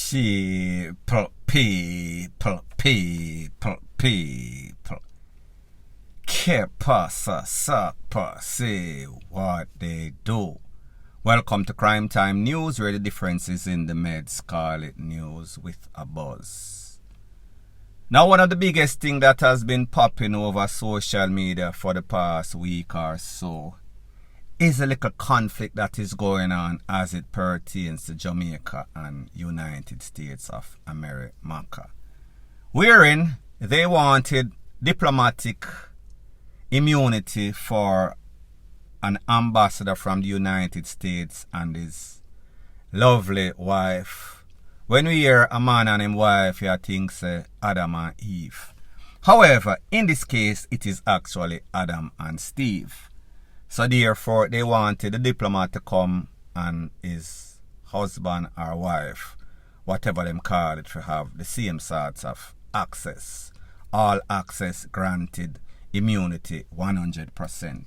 people. Que pasa, sapa, say what they do. Welcome to Crime Time News, where the difference is in the meds. Call it news with a buzz. Now, one of the biggest things that has been popping over social media for the past week or so is a little conflict that is going on as it pertains to Jamaica and United States of America, wherein they wanted diplomatic immunity for an ambassador from the United States and his lovely wife. When we hear a man and his wife, you think say Adam and Eve. However, in this case, it is actually Adam and Steve. So therefore, they wanted the diplomat to come and his husband or wife, whatever them call it, to have the same sorts of access. All access granted, immunity 100%.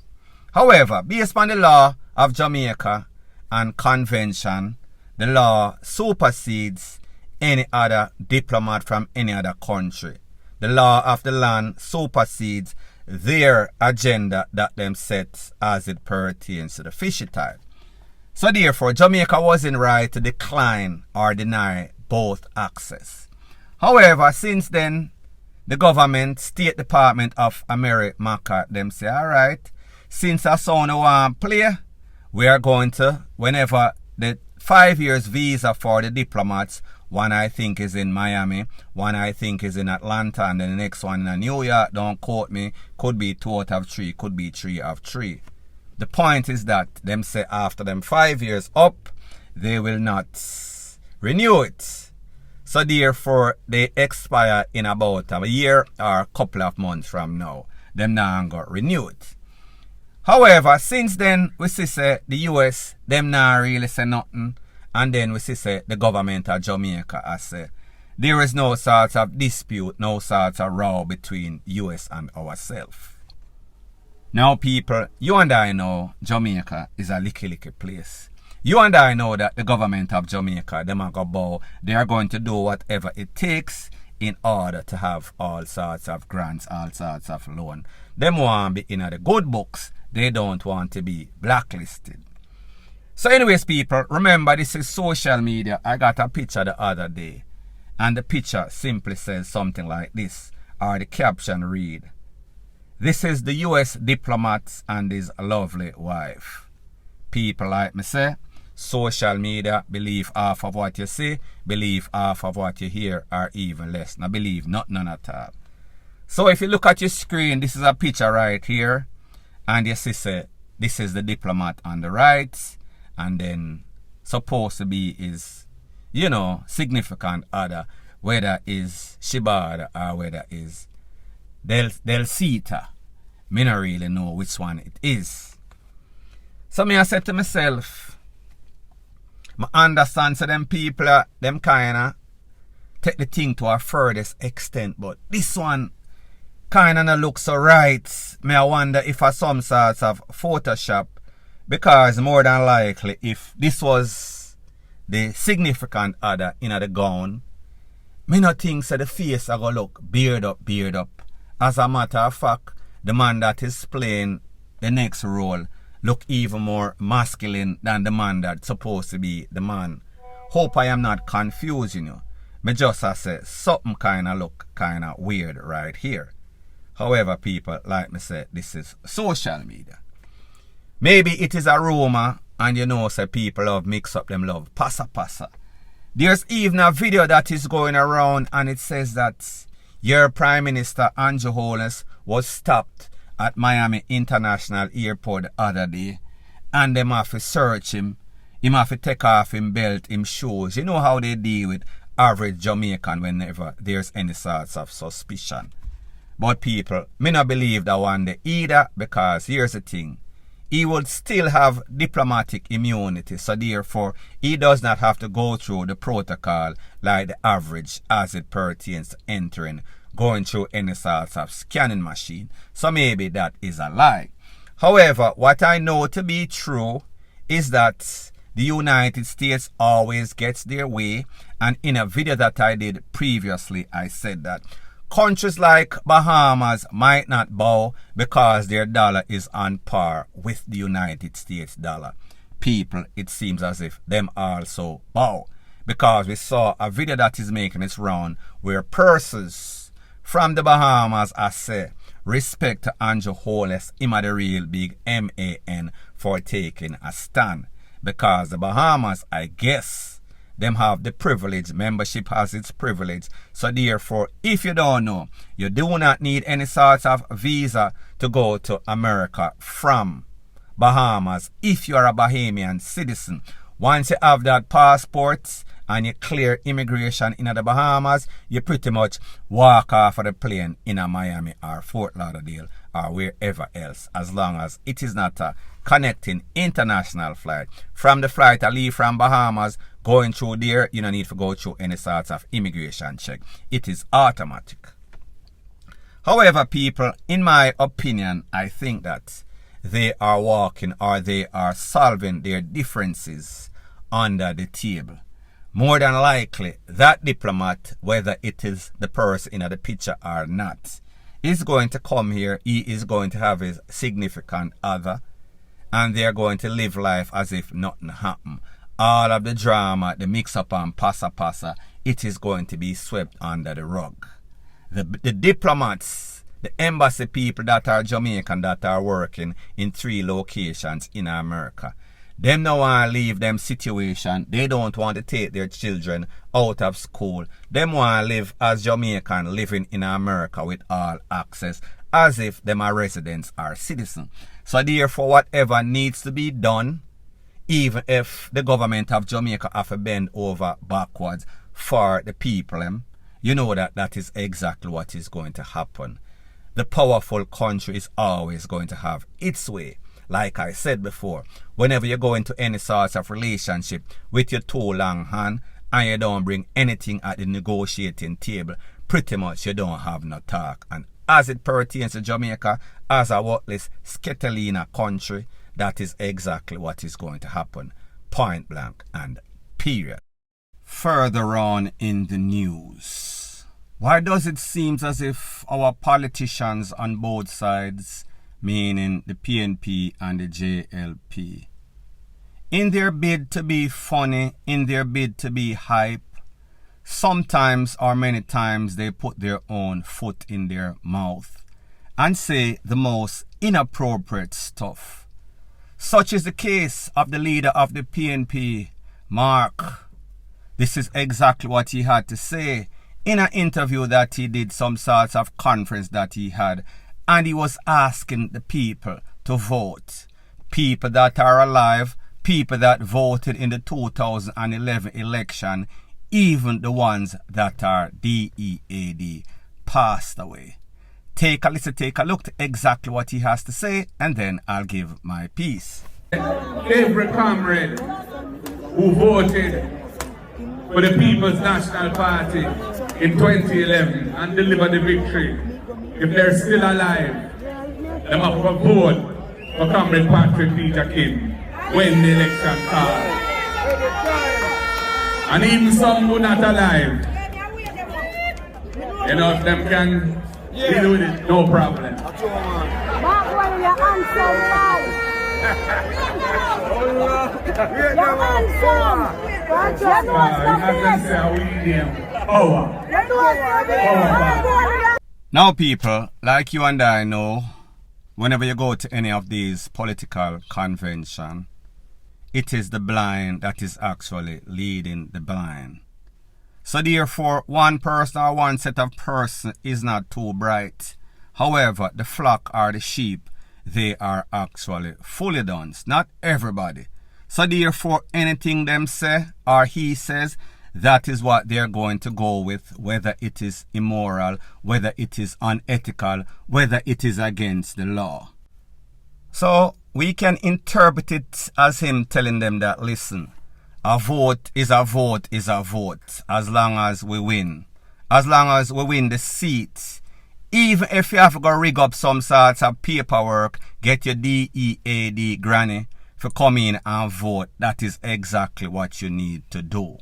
However, based on the law of Jamaica and convention, the law supersedes any other diplomat from any other country. The law of the land supersedes their agenda that them set as it pertains to the fishy type. So therefore, Jamaica wasn't right to decline or deny both access. However, since then, the government, State Department of America, them say, alright, since I saw no one play, we are going to, whenever the 5 years visa for the diplomats, one I think is in Miami, one I think is in Atlanta, and then the next one in New York, don't quote me, could be 2 out of 3, could be 3 out of 3. The point is that them say after them 5 years up, they will not renew it. So therefore, they expire in about a year or a couple of months from now. Them not going to renew it. However, since then, we see say the US, them not really say nothing. And then we see say the government of Jamaica has say there is no sort of dispute, no sort of row between US and ourselves. Now people, you and I know Jamaica is a licky place. You and I know that the government of Jamaica, them are going to bow, they are going to do whatever it takes in order to have all sorts of grants, all sorts of loan. Them want to be in the good books, they don't want to be blacklisted. So anyways people, remember this is social media. I got a picture the other day, and the picture simply says something like this, or the caption read, "This is the US diplomat and his lovely wife." People like me say, social media, believe half of what you see, believe half of what you hear, or even less. Now believe none at all. So if you look at your screen, this is a picture right here, and you see say, this is the diplomat on the right, and then supposed to be his, significant other, whether is Shibada or whether is Del Sita. Me not really know which one it is. So me I said to myself, I understand so them people, them kinda take the thing to a furthest extent, but this one kinda not look so right. Me I wonder if I some sorts of Photoshop, because more than likely if this was the significant other in the gown, me not think so the face I go look beard up. As a matter of fact, the man that is playing the next role look even more masculine than the man that's supposed to be the man. Hope I am not confusing you. Me just say something kinda look kinda weird right here. However, people, like me say, this is social media. Maybe it is a rumor, and say people love mix up them love pasa. There's even a video that is going around, and it says that your Prime Minister Andrew Holness was stopped at Miami International Airport the other day, and them have to search him. Him have to take off him belt, him shoes. You know how they deal with average Jamaican whenever there's any sorts of suspicion. But people, me not believe that one day either, because here's the thing. He would still have diplomatic immunity, so therefore he does not have to go through the protocol like the average as it pertains to entering, going through any sorts of scanning machine. So maybe that is a lie. However, what I know to be true is that The United States always gets their way, and in a video that I did previously, I said that countries like Bahamas might not bow because their dollar is on par with the United States dollar. People, it seems as if them also bow, because we saw a video that is making its round where persons from the Bahamas are say respect to Andrew Holness, him a the real big MAN for taking a stand. Because the Bahamas, I guess, them have the privilege, membership has its privilege. So therefore, if you don't know, you do not need any sort of visa to go to America from Bahamas if you are a Bahamian citizen. Once you have that passport and you clear immigration in the Bahamas, you pretty much walk off of the plane in a Miami or Fort Lauderdale or wherever else, as long as it is not a connecting international flight. From the flight I leave from Bahamas, going through there, you don't need to go through any sort of immigration check. It is automatic. However, people, in my opinion, I think that they are walking or they are solving their differences under the table. More than likely, that diplomat, whether it is the person in the picture or not, is going to come here. He is going to have his significant other, and they are going to live life as if nothing happened. All of the drama, the mix-up and passa, it is going to be swept under the rug. The diplomats, the embassy people that are Jamaican that are working in 3 locations in America, them no want to leave them situation. They don't want to take their children out of school. Them want to live as Jamaican living in America with all access, as if them are residents or citizens. So therefore, whatever needs to be done, even if the government of Jamaica have to bend over backwards for the people, you know that that is exactly what is going to happen. The powerful country is always going to have its way. Like I said before, whenever you go into any sort of relationship with your 2 long hand and you don't bring anything at the negotiating table, pretty much you don't have no talk. And as it pertains to Jamaica, as a worthless Sketelina country, that is exactly what is going to happen. Point blank and period. Further on in the news, why does it seem as if our politicians on both sides, meaning the PNP and the JLP, in their bid to be funny, in their bid to be hype, sometimes or many times they put their own foot in their mouth and say the most inappropriate stuff. Such is the case of the leader of the PNP, Mark. This is exactly what he had to say in an interview that he did, some sort of conference that he had, and he was asking the people to vote. People that are alive, people that voted in the 2011 election, even the ones that are DEAD, passed away. Take a listen, take a look to exactly what he has to say, and then I'll give my piece. Every comrade who voted for the People's National Party in 2011 and delivered the victory, if they're still alive, they have to vote for Comrade Patrick Peter Kim when the election called. And even some who are not alive, you know, if them can deal with it, no problem. Now people, like you and I know, whenever you go to any of these political conventions, it is the blind that is actually leading the blind. So therefore, one person or one set of person is not too bright. However, the flock or the sheep, they are actually fully done. Not everybody. So therefore, anything them say or he says, that is what they're going to go with, whether it is immoral, whether it is unethical, whether it is against the law. So we can interpret it as him telling them that, listen, a vote is a vote is a vote, as long as we win. As long as we win the seat. Even if you have to go rig up some sorts of paperwork, get your DEAD granny, for come in and vote, that is exactly what you need to do.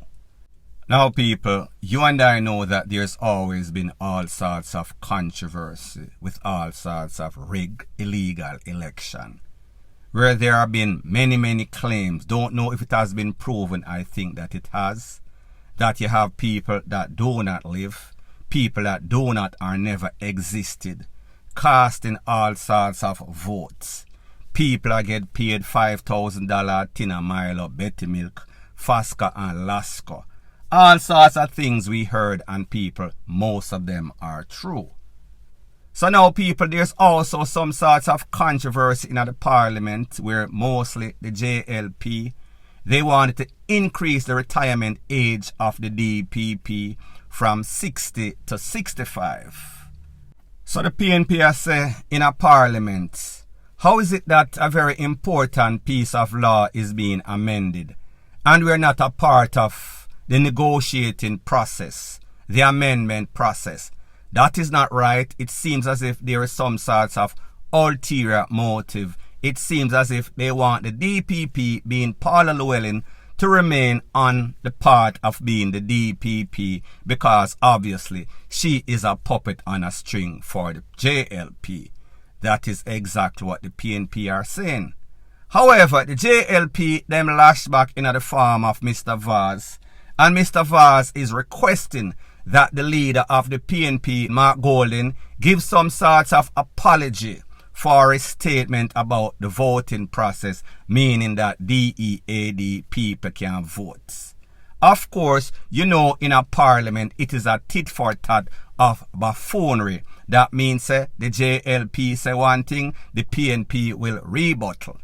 Now people, you and I know that there's always been all sorts of controversy with all sorts of rigged illegal election, where there have been many claims. Don't know if it has been proven. I think that it has. That you have people that do not live, people that do not or never existed, casting all sorts of votes. People that get paid $5,000 tin a mile of Betty Milk, Fasca and Lasco. All sorts of things we heard, and people, most of them are true. So now people, there's also some sorts of controversy in the parliament where mostly the JLP, they wanted to increase the retirement age of the DPP from 60 to 65. So the PNP say in a parliament, how is it that a very important piece of law is being amended and we're not a part of the negotiating process, the amendment process? That is not right. It seems as if there is some sorts of ulterior motive. It seems as if they want the DPP, being Paula Llewellyn, to remain on the part of being the DPP because obviously she is a puppet on a string for the JLP. That is exactly what the PNP are saying. However, the JLP them lashed back in the form of Mr. Vaz, and Mr. Vaz is requesting that the leader of the PNP, Mark Golding, give some sorts of apology for his statement about the voting process, meaning that DEAD people can vote. Of course, you know in a parliament it is a tit for tat of buffoonery. That means the JLP say one thing, the PNP will rebuttal.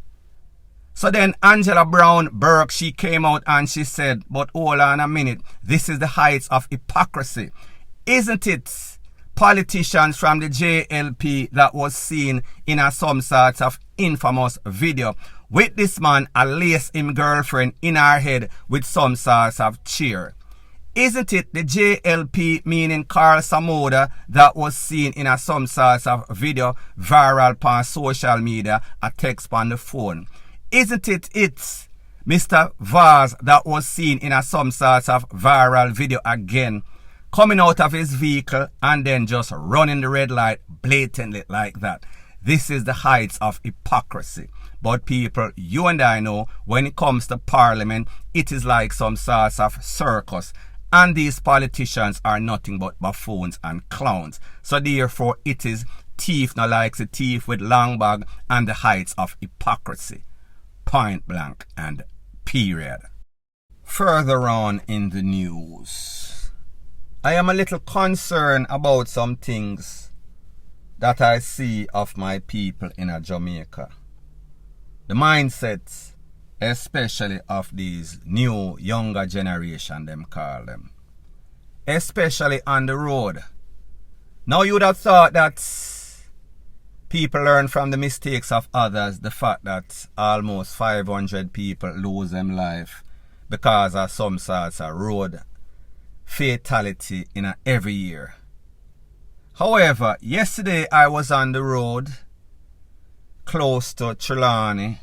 So then Angela Brown Burke, she came out and she said, but hold on a minute, this is the heights of hypocrisy. Isn't it politicians from the JLP that was seen in some sort of infamous video with this man a lace him girlfriend in her head with some sort of cheer? Isn't it the JLP, meaning Carl Samoda, that was seen in some sort of video viral on social media, a text on the phone? Isn't it Mr. Vaz that was seen in some sort of viral video again, coming out of his vehicle and then just running the red light blatantly like that? This is the heights of hypocrisy. But people, you and I know when it comes to parliament, it is like some sort of circus. And these politicians are nothing but buffoons and clowns. So therefore it is thief no likes a thief with long bag and the heights of hypocrisy. Point blank and period. Further on in the news, I am a little concerned about some things that I see of my people in Jamaica. The mindsets, especially of these new younger generation, them call them, especially on the road. Now you would have thought that people learn from the mistakes of others. The fact that almost 500 people lose their life because of some sorts of road fatality in every year. However, yesterday I was on the road close to Trelawney,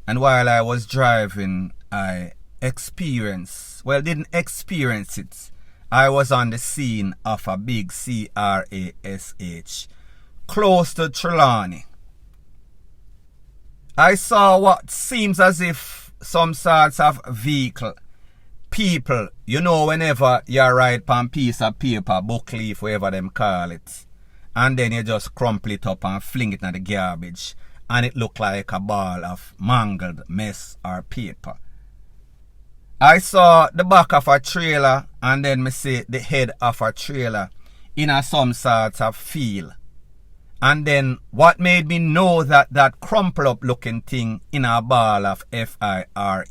and while I was driving I didn't experience it. I was on the scene of a big crash close to Trelawney. I saw what seems as if some sorts of vehicle, people, you know, whenever you write on a piece of paper, book leaf, whatever them call it, and then you just crumple it up and fling it in the garbage, and it look like a ball of mangled mess or paper. I saw the back of a trailer, and then me see the head of a trailer in some sort of field. And then what made me know that that crumpled up looking thing in a ball of FIRE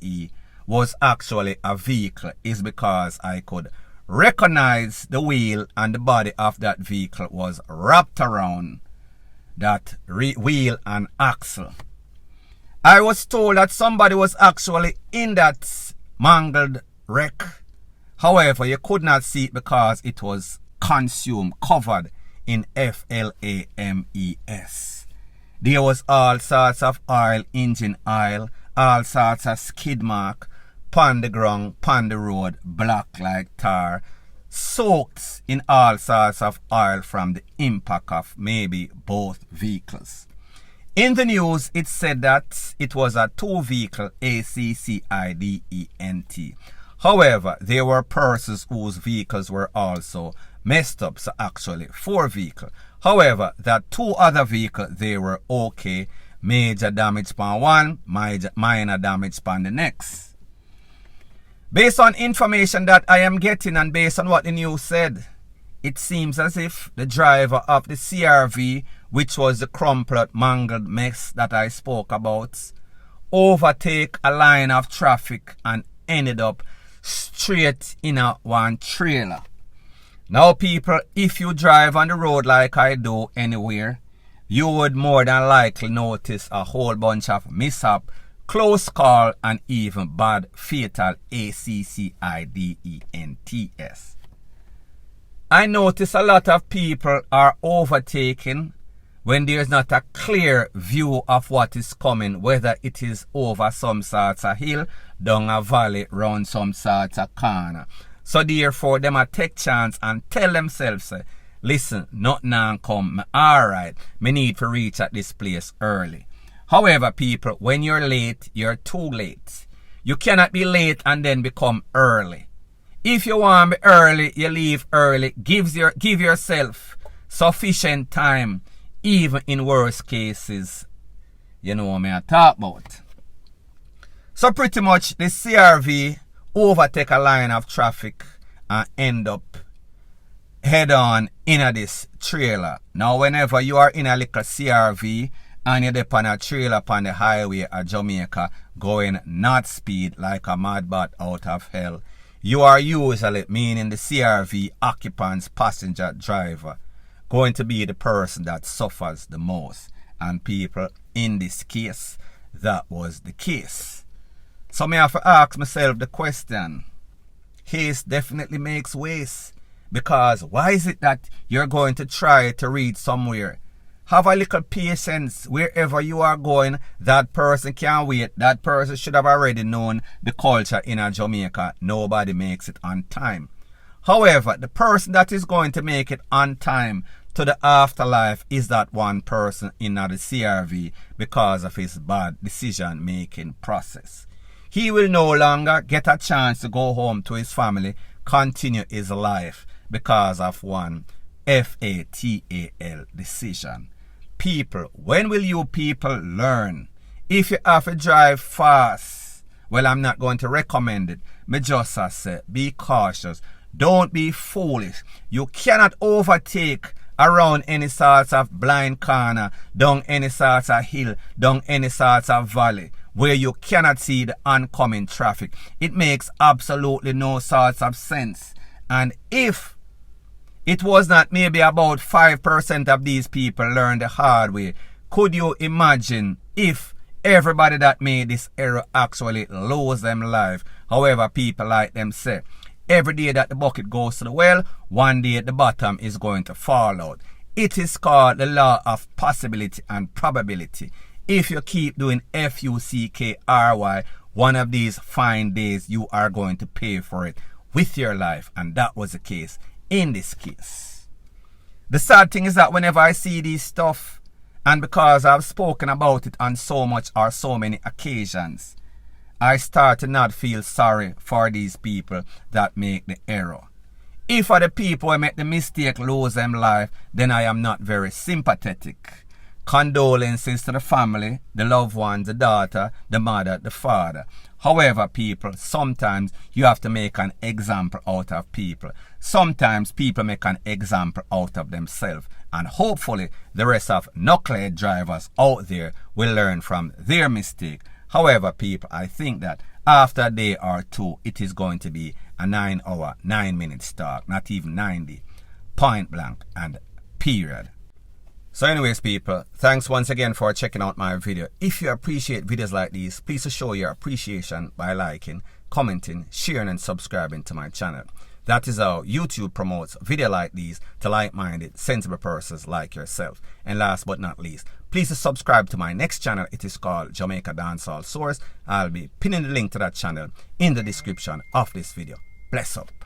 was actually a vehicle is because I could recognize the wheel, and the body of that vehicle was wrapped around that wheel and axle. I was told that somebody was actually in that mangled wreck. However, you could not see it because it was consumed, covered in FLAMES. There was all sorts of oil, engine oil, all sorts of skid mark, pon the ground, pon the road, black like tar, soaked in all sorts of oil from the impact of maybe both vehicles. In the news, it said that it was a 2-vehicle accident. However, there were persons whose vehicles were also messed up, so actually 4 vehicles. However, that 2 other vehicles, they were okay. Major damage upon one, minor damage upon the next. Based on information that I am getting and based on what the news said, it seems as if the driver of the CRV, which was the crumpled, mangled mess that I spoke about, overtake a line of traffic and ended up straight in one trailer. Now people, if you drive on the road like I do anywhere, you would more than likely notice a whole bunch of mishap, close call, and even bad fatal accidents. I notice a lot of people are overtaking when there's not a clear view of what is coming, whether it is over some sorts of hill, down a valley, round some sorts of corner. So therefore, them a take chance and tell themselves, listen, nothing now come, alright, me need to reach at this place early. However, people, when you're late, you're too late. You cannot be late and then become early. If you want to be early, you leave early. Give yourself sufficient time, even in worst cases. You know what I talk about. So pretty much the CRV overtake a line of traffic and end up head on in this trailer. Now whenever you are in a little CRV and you're on a trailer on the highway at Jamaica going not speed like a mad bat out of hell, you are usually, meaning the CRV occupants, passenger, driver, going to be the person that suffers the most. And people, in this case, that was the case. So me have to ask myself the question, haste definitely makes waste. Because why is it that you're going to try to reach somewhere? Have a little patience. Wherever you are going, that person can't wait. That person should have already known the culture in Jamaica. Nobody makes it on time. However, the person that is going to make it on time to the afterlife is that one person in the CRV because of his bad decision-making process. He will no longer get a chance to go home to his family, continue his life because of one FATAL decision. People, when will you people learn? If you have to drive fast, well, I'm not going to recommend it. Me just say, be cautious. Don't be foolish. You cannot overtake around any sorts of blind corner, down any sorts of hill, down any sorts of valley, where you cannot see the oncoming traffic. It makes absolutely no sorts of sense. And if it was not maybe about 5% of these people learn the hard way, could you imagine if everybody that made this error actually lose them life? However, people like them say, every day that the bucket goes to the well, one day the bottom is going to fall out. It is called the law of possibility and probability. If you keep doing FUCKRY, one of these fine days you are going to pay for it with your life. And that was the case in this case. The sad thing is that whenever I see this stuff, and because I've spoken about it on so much or so many occasions, I start to not feel sorry for these people that make the error. If for the people who make the mistake lose them life, then I am not very sympathetic. Condolences to the family, the loved ones, the daughter, the mother, the father. However, people, sometimes you have to make an example out of people. Sometimes people make an example out of themselves. And hopefully, the rest of knucklehead drivers out there will learn from their mistake. However, people, I think that after a day or two, it is going to be a 9-hour, 9-minute talk, not even 90, point blank and period. So anyways, people, thanks once again for checking out my video. If you appreciate videos like these, please show your appreciation by liking, commenting, sharing and subscribing to my channel. That is how YouTube promotes videos like these to like-minded, sensible persons like yourself. And last but not least, Please subscribe to my next channel. It is called Jamaica Dancehall Source. I'll be pinning the link to that channel in the description of this video. Bless up.